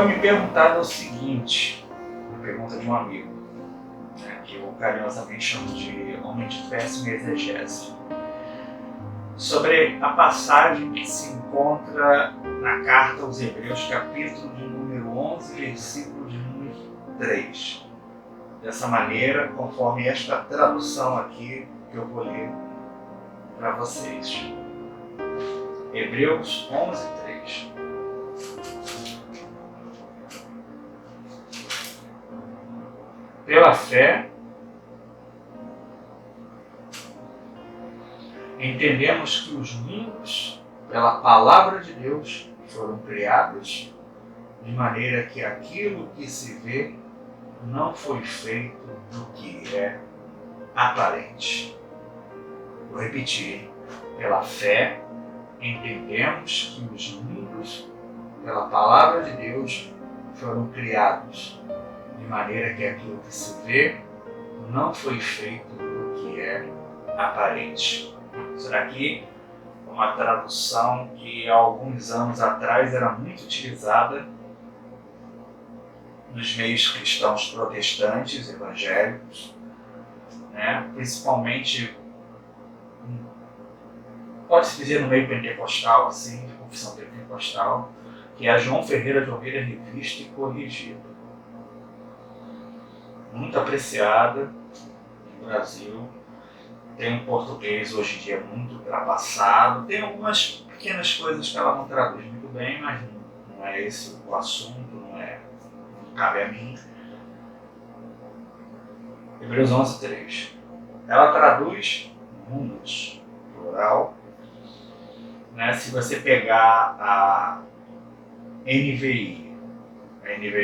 Foi me perguntado o seguinte, uma pergunta de um amigo, né, que eu carinhosamente chamo de homem de péssima exegese, sobre a passagem que se encontra na carta aos Hebreus, capítulo de número 11, versículo de número 3. Dessa maneira, conforme esta tradução aqui que eu vou ler para vocês. Hebreus 11, 3. Pela fé, entendemos que os mundos, pela palavra de Deus, foram criados de maneira que aquilo que se vê não foi feito do que é aparente. Vou repetir. Pela fé, entendemos que os mundos, pela palavra de Deus, foram criados de maneira que aquilo que se vê não foi feito do que é aparente. Isso daqui é uma tradução que há alguns anos atrás era muito utilizada nos meios cristãos protestantes, evangélicos, né? Principalmente, pode-se dizer no meio pentecostal, assim, de confissão pentecostal, que é a João Ferreira de Almeida revista e corrigida. Muito apreciada no Brasil. Tem um português hoje em dia muito ultrapassado. Tem algumas pequenas coisas que ela não traduz muito bem, mas não é esse o assunto, não cabe a mim. Hebreus 11, 3. Ela traduz mundos, plural. Né? Se você pegar a NVI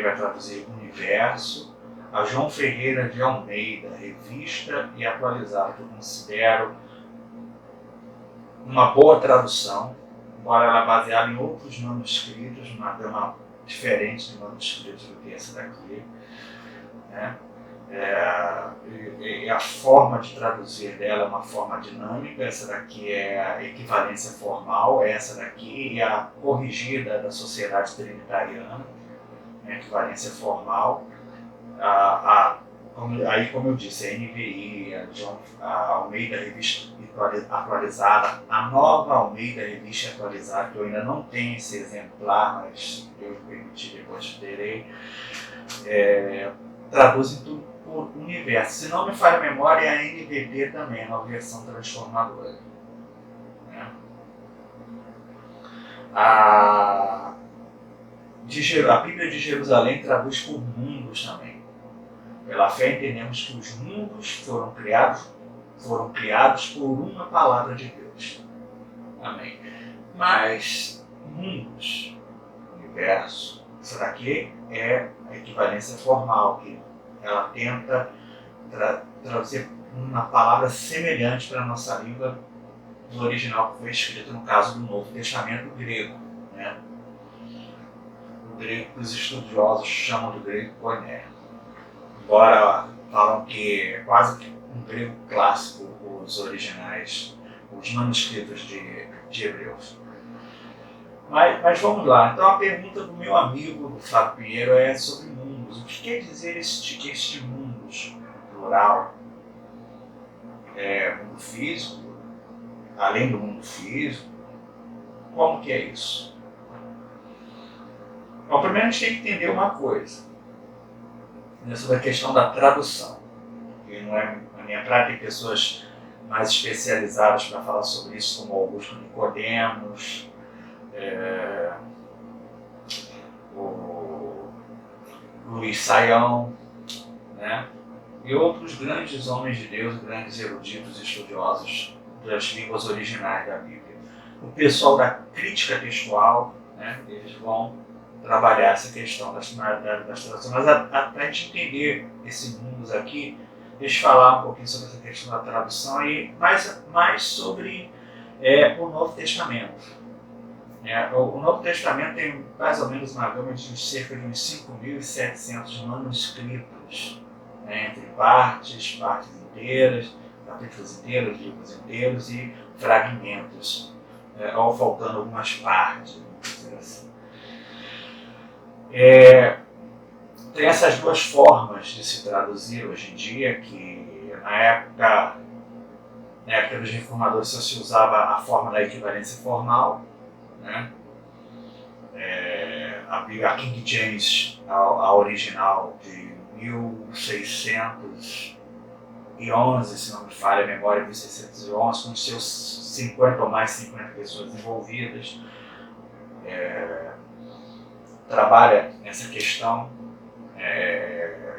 vai traduzir universo. A João Ferreira de Almeida, revista e atualizada, que eu considero uma boa tradução, embora ela baseada em outros manuscritos, uma gama diferente de manuscritos do que essa daqui. Né? E a forma de traduzir dela é uma forma dinâmica. Essa daqui é a equivalência formal, essa daqui é a corrigida da Sociedade Trinitariana, né? Equivalência formal. Como eu disse, a NVI, a Almeida Revista Atualizada, a nova Almeida Revista Atualizada, que eu ainda não tenho esse exemplar, mas eu permiti, depois terei, traduzem tudo por universo. Se não me falha a memória, a NVT também, a nova versão transformadora. Né? A Bíblia de Jerusalém traduz por mundos também. Pela fé entendemos que os mundos foram criados por uma palavra de Deus. Amém. Mas mundos, universo, isso daqui é a equivalência formal, que ela tenta traduzir uma palavra semelhante para a nossa língua do original que foi escrito, no caso do Novo Testamento grego. Né? O grego que os estudiosos chamam de grego koiné. Embora falam que é quase que um grego clássico, os originais, os manuscritos de Hebreus. Mas vamos lá. Então a pergunta do meu amigo, do Fábio Pinheiro, é sobre mundos. O que quer dizer este mundos, plural? Mundo físico? Além do mundo físico? Como que é isso? Bom, primeiro a gente tem que entender uma coisa. Sobre a questão da tradução. E não é a minha prática, tem pessoas mais especializadas para falar sobre isso, como Augusto Nicodemos, o Luiz Saião, né? E outros grandes homens de Deus, grandes eruditos e estudiosos das línguas originais da Bíblia. O pessoal da crítica textual, né? Eles vão trabalhar essa questão das traduções, mas para a gente entender esse mundos aqui, deixa eu falar um pouquinho sobre essa questão da tradução e mais sobre o Novo Testamento. O Novo Testamento tem mais ou menos uma gama de cerca de uns 5.700 manuscritos, né, entre partes inteiras, capítulos inteiros, livros inteiros e fragmentos, ou faltando algumas partes, vamos dizer assim. Tem essas duas formas de se traduzir hoje em dia, que na época dos reformadores só se usava a forma da equivalência formal, né? A King James, a original de 1611, se não me falha a memória, 1611, com seus 50 ou mais 50 pessoas envolvidas, trabalha nessa questão,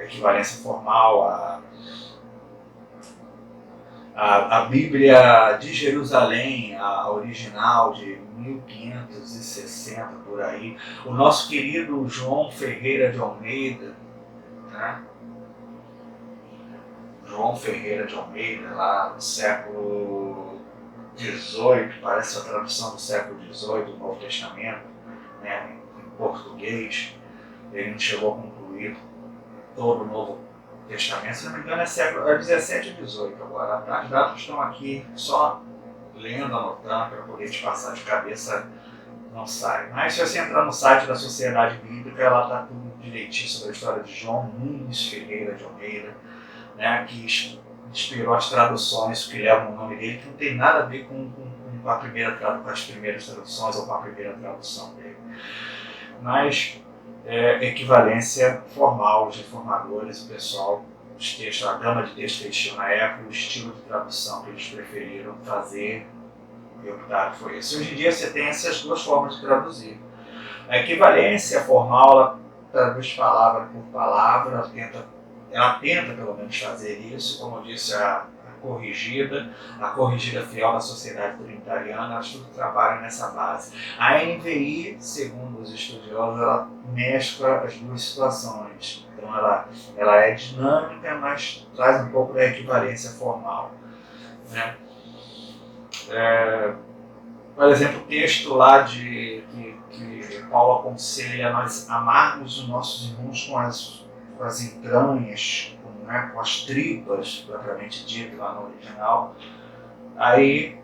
equivalência formal, a Bíblia de Jerusalém, a original de 1560 por aí, o nosso querido João Ferreira de Almeida, né? João Ferreira de Almeida, lá no século XVIII, parece a tradução do século XVIII do Novo Testamento, né? Em português. Ele não chegou a concluir todo o Novo Testamento, se não me engano é 17 e 18 agora. As datas estão aqui só lendo, anotando, para poder te passar de cabeça, não sai. Mas se você entrar no site da Sociedade Bíblica, lá está tudo direitinho sobre a história de João Nunes Ferreira de Almeida, né, que inspirou as traduções que levam o nome dele, que não tem nada a ver com as primeiras traduções ou com a primeira tradução dele. Mas equivalência formal, os reformadores, o pessoal, os textos, a gama de textos que eles tinham na época, o estilo de tradução que eles preferiram fazer e optaram foi esse. Hoje em dia você tem essas duas formas de traduzir. A equivalência formal, ela traduz palavra por palavra, ela tenta pelo menos fazer isso, como eu disse, a corrigida fiel da Sociedade Trinitariana, elas tudo trabalham nessa base. A NVI, segundo os estudiosos, ela mescla as duas situações. Então ela é dinâmica, mas traz um pouco da equivalência formal, né? Por exemplo, o texto lá que Paulo aconselha nós amarmos os nossos irmãos com as entranhas, com as tripas, propriamente dito lá no original. Aí,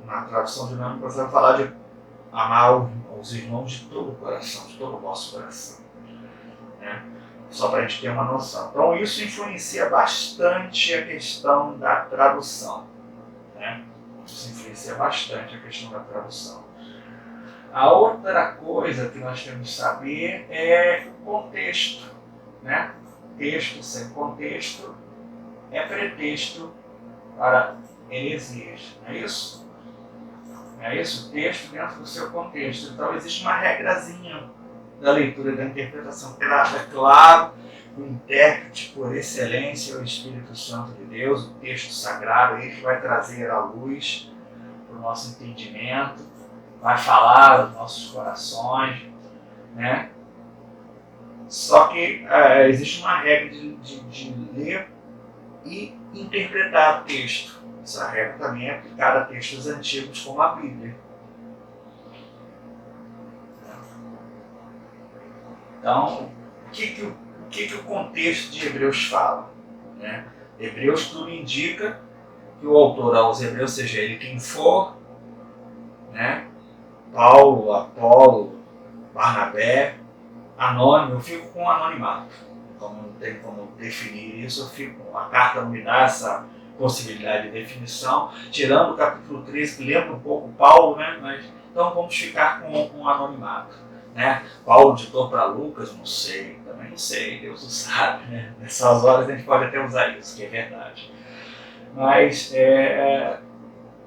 na tradução dinâmica, você vai falar de amar os irmãos de todo o coração, de todo o nosso coração, né? Só para a gente ter uma noção. Então, isso influencia bastante a questão da tradução, né? Isso influencia bastante a questão da tradução. A outra coisa que nós temos que saber é o contexto, né? Texto sem contexto é pretexto para heresias, não é isso? É isso? Texto dentro do seu contexto. Então existe uma regrazinha da leitura e da interpretação. É claro, o intérprete por excelência é o Espírito Santo de Deus, o texto sagrado, ele que vai trazer a luz para o nosso entendimento, vai falar aos nossos corações, né? Só que existe uma regra de ler e interpretar o texto. Essa regra também é aplicada a textos antigos como a Bíblia. Então, o que o contexto de Hebreus fala, né? Hebreus tudo indica que o autor aos Hebreus, seja ele quem for, né? Paulo, Apolo, Barnabé, anônimo, eu fico com anonimato. Como não tem como definir isso, a carta não me dá essa possibilidade de definição, tirando o capítulo 13, que lembra um pouco Paulo, né? Então vamos ficar com anonimato, né? Paulo ditou para Lucas, não sei, também não sei, Deus o sabe, né? Nessas horas a gente pode até usar isso, que é verdade. Mas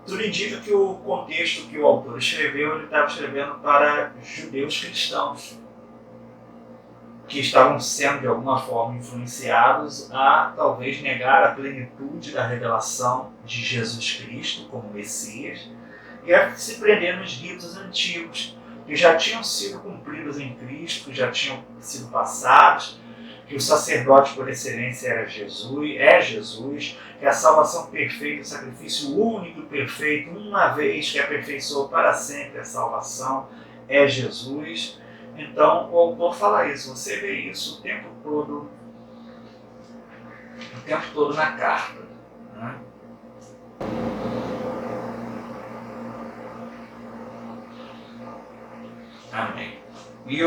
tudo indica que o contexto que o autor escreveu, ele estava escrevendo para judeus cristãos, que estavam sendo de alguma forma influenciados a talvez negar a plenitude da revelação de Jesus Cristo como Messias e a se prender nos ritos antigos, que já tinham sido cumpridos em Cristo, que já tinham sido passados, que o sacerdote por excelência é Jesus, que a salvação perfeita, o sacrifício único e perfeito, uma vez que aperfeiçoou para sempre a salvação, é Jesus. Então o autor fala isso, você vê isso o tempo todo na carta, né? Amém. E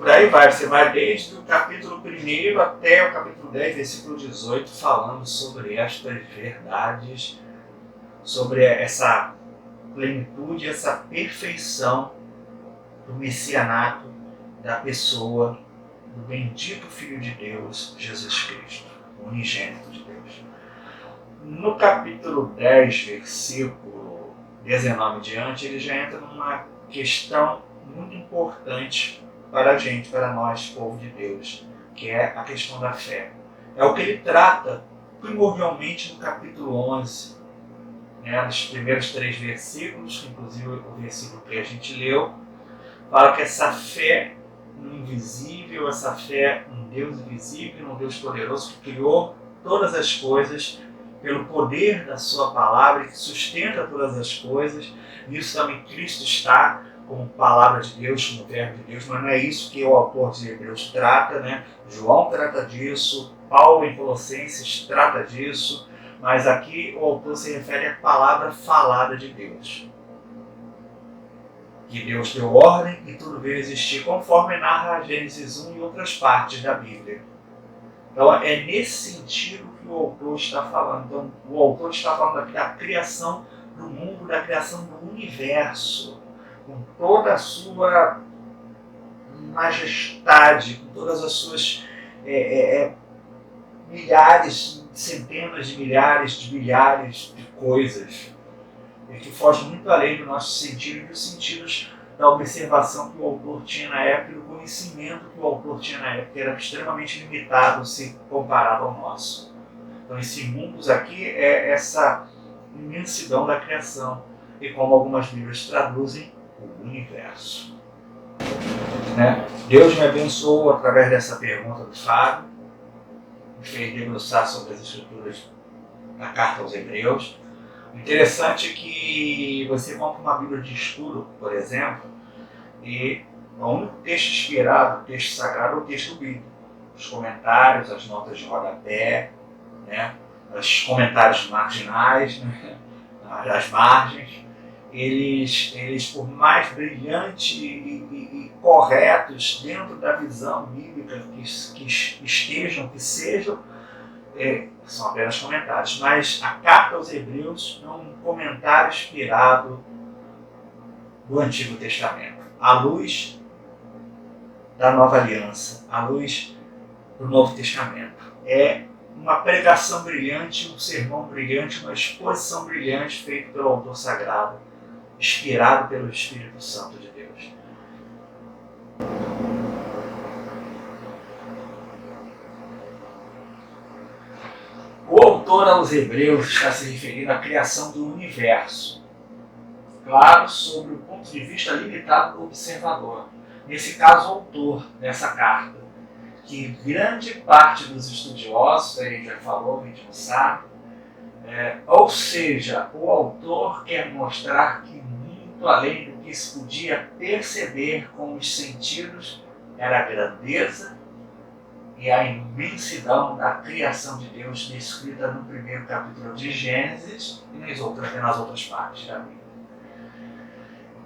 por aí vai, você vai desde o capítulo 1 até o capítulo 10, versículo 18, falando sobre estas verdades, sobre essa plenitude, essa perfeição do messianato da pessoa do bendito Filho de Deus, Jesus Cristo, o unigênito de Deus. No capítulo 10, versículo 19 em diante, ele já entra numa questão muito importante para a gente, para nós, povo de Deus, que é a questão da fé. É o que ele trata primordialmente no capítulo 11, nos primeiros 3 versículos, que inclusive o versículo que a gente leu, fala que essa fé no invisível, essa fé num Deus invisível, num Deus poderoso que criou todas as coisas pelo poder da sua palavra, que sustenta todas as coisas. Nisso também Cristo está como palavra de Deus, como verbo de Deus, mas não é isso que o autor de Hebreus trata, né? João trata disso, Paulo em Colossenses trata disso, mas aqui o autor se refere à palavra falada de Deus. Que Deus deu ordem e tudo veio existir, conforme narra Gênesis 1 e outras partes da Bíblia. Então é nesse sentido que o autor está falando. Então o autor está falando aqui da criação do mundo, da criação do universo, com toda a sua majestade, com todas as suas milhares, centenas de milhares de coisas, que foge muito além do nosso sentido e dos sentidos da observação que o autor tinha na época e do conhecimento que o autor tinha na época, que era extremamente limitado se comparado ao nosso. Então esse mundos aqui é essa imensidão da criação, e como algumas Bíblias traduzem, o universo. Deus me abençoou através dessa pergunta do Fábio, me fez debruçar sobre as escrituras da carta aos Hebreus. O interessante é que você compra uma Bíblia de estudo, por exemplo, e o único texto inspirado, o texto sagrado, é o texto bíblico. Os comentários, as notas de rodapé, os comentários marginais, as margens, eles por mais brilhantes e corretos dentro da visão bíblica que estejam, que sejam, são apenas comentários, mas a carta aos Hebreus é um comentário inspirado do Antigo Testamento, à luz da Nova Aliança, à luz do Novo Testamento. É uma pregação brilhante, um sermão brilhante, uma exposição brilhante feita pelo autor sagrado, inspirado pelo Espírito Santo de Deus. O autor aos Hebreus está se referindo à criação do universo, claro, sob o ponto de vista limitado do observador. Nesse caso, o autor dessa carta, que grande parte dos estudiosos, a gente já falou, a gente não sabe, ou seja, o autor quer mostrar que muito além do que se podia perceber com os sentidos era a grandeza e a imensidão da criação de Deus descrita no primeiro capítulo de Gênesis e nas outras partes da Bíblia.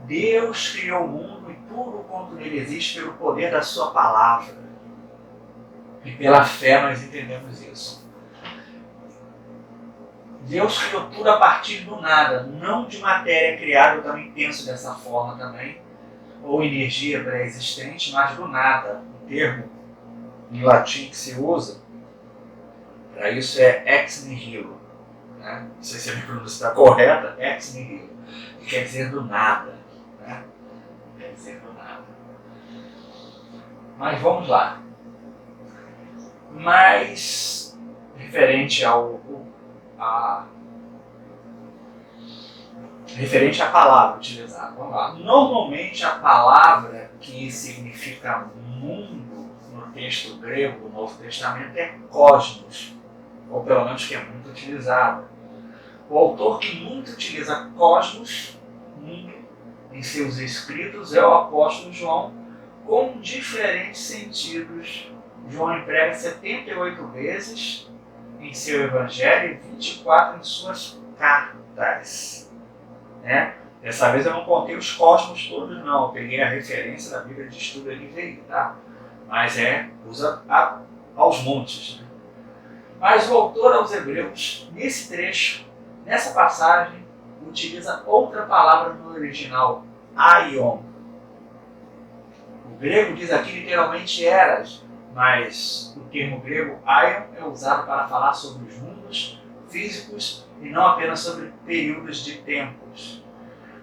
Deus criou o mundo e tudo quanto nele existe pelo poder da sua palavra. E pela fé nós entendemos isso. Deus criou tudo a partir do nada, não de matéria criada, eu também penso dessa forma também, ou energia pré-existente, mas do nada. O termo em latim que se usa para isso é ex nihilo. Não sei se a minha pronúncia está correta, ex nihilo, que quer dizer do nada. Quer dizer do nada. Mas vamos lá. Mas, referente à palavra utilizada, vamos lá. Normalmente a palavra que significa mundo no texto grego do Novo Testamento é cosmos, ou pelo menos que é muito utilizada. O autor que muito utiliza cosmos, mundo, em seus escritos é o apóstolo João, com diferentes sentidos. João emprega 78 vezes em seu evangelho e 24 em suas cartas. Dessa vez eu não contei os cosmos todos, não. Eu peguei a referência da Bíblia de estudo ali e veio, tá? mas usa aos montes. Né? Mas o autor aos Hebreus, nesse trecho, nessa passagem, utiliza outra palavra no original, aion. O grego diz aqui literalmente eras, mas o termo grego aion é usado para falar sobre os mundos físicos e não apenas sobre períodos de tempos.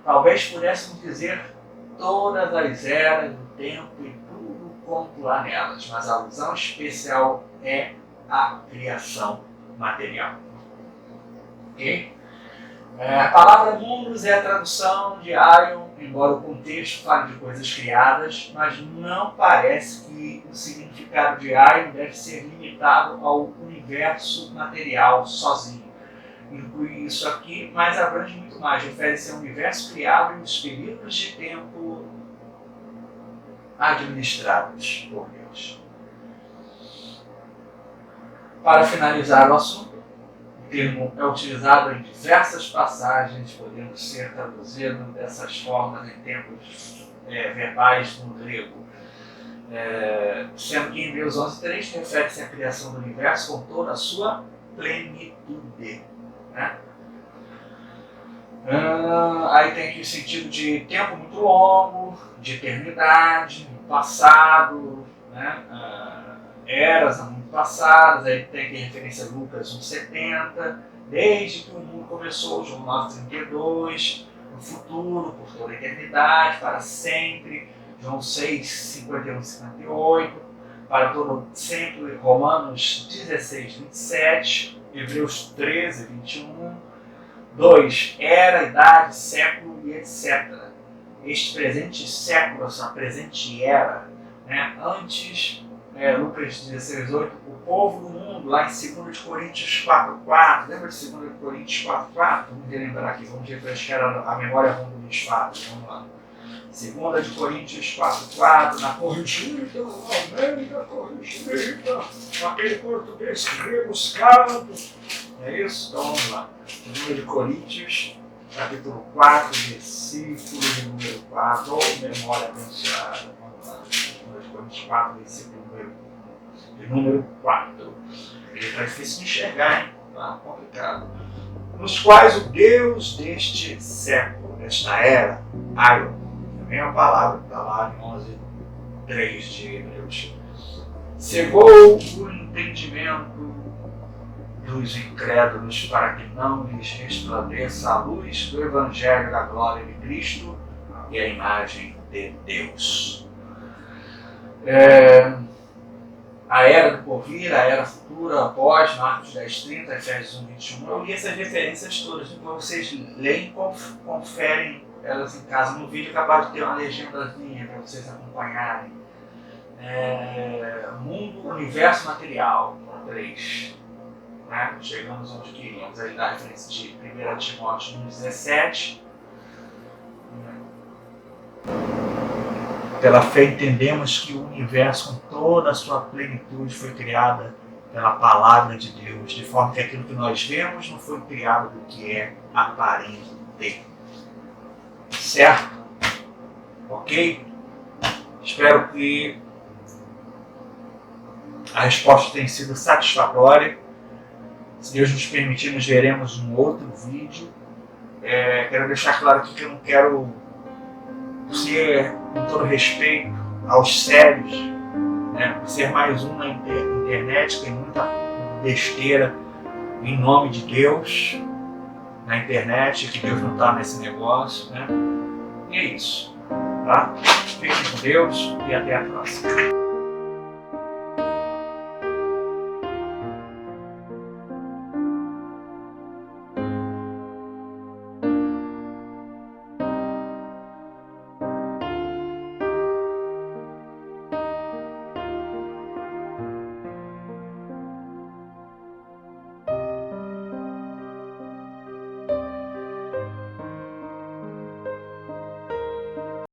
Talvez pudéssemos dizer todas as eras do tempo e tudo quanto há nelas, mas a alusão especial é a criação material. Ok? A palavra mundos é a tradução de aion, embora o contexto fale de coisas criadas, mas não parece que o significado de aion deve ser limitado ao universo material sozinho. Inclui isso aqui, mas abrange muito mais. Refere-se ao universo criado e os períodos de tempo administrados por Deus. Para finalizar o assunto, o termo é utilizado em diversas passagens, podendo ser traduzido dessas formas em tempos verbais no grego. Sendo que em Hebreus 11:3 refere-se à criação do universo com toda a sua plenitude. Né? Aí tem aqui o sentido de tempo muito longo, de eternidade, passado, né? Eras muito passadas, aí tem aqui referência a Lucas 1:70, desde que o mundo começou, João 9:32, no futuro, por toda a eternidade, para sempre, João 6:51-58, para todo sempre, Romanos 16:27, Hebreus 13:21, 2. Era, idade, século e etc. Este presente século, essa presente era, né? Antes, Lucas 16:8, o povo do mundo, lá em 2 Coríntios 4:4, lembra de 2 Coríntios 4:4? Vamos relembrar aqui, vamos refrescar a memória ruim dos fatos, vamos lá. 2 Coríntios 4:4, na corrigida, Almeida corrigida, aquele português rebuscado. É isso? Então vamos lá. 2 Coríntios, capítulo 4, versículo de número 4, ou memória abençoada. Vamos lá. 2 Coríntios 4, versículo de número 4. Ele está difícil de enxergar, hein? Tá complicado. Nos quais o Deus deste século, desta era, aion, também é uma palavra que está lá em 11:3 de Hebreus, cegou o entendimento dos incrédulos para que não lhes resplandeça a luz do Evangelho da glória de Cristo e a imagem de Deus. A era do porvir, a era futura, após, Marcos 10:30, Efésios 1:21. Eu li essas referências todas, então vocês leem e conferem elas em casa. No vídeo é capaz de ter uma legendazinha para vocês acompanharem. Mundo, universo material, 3. Né? Chegamos onde queríamos. Aí dá a referência de 1 Timóteo 1:17. Pela fé entendemos que o universo com toda a sua plenitude foi criada pela palavra de Deus, de forma que aquilo que nós vemos não foi criado do que é aparente. Certo? Ok? Espero que a resposta tenha sido satisfatória. Se Deus nos permitir, nos veremos num outro vídeo. Quero deixar claro aqui que eu não quero ser, com todo respeito aos sérios, né, ser mais um na internet, tem muita besteira em nome de Deus na internet, que Deus não está nesse negócio, né? E é isso, tá? Fiquem com Deus e até a próxima.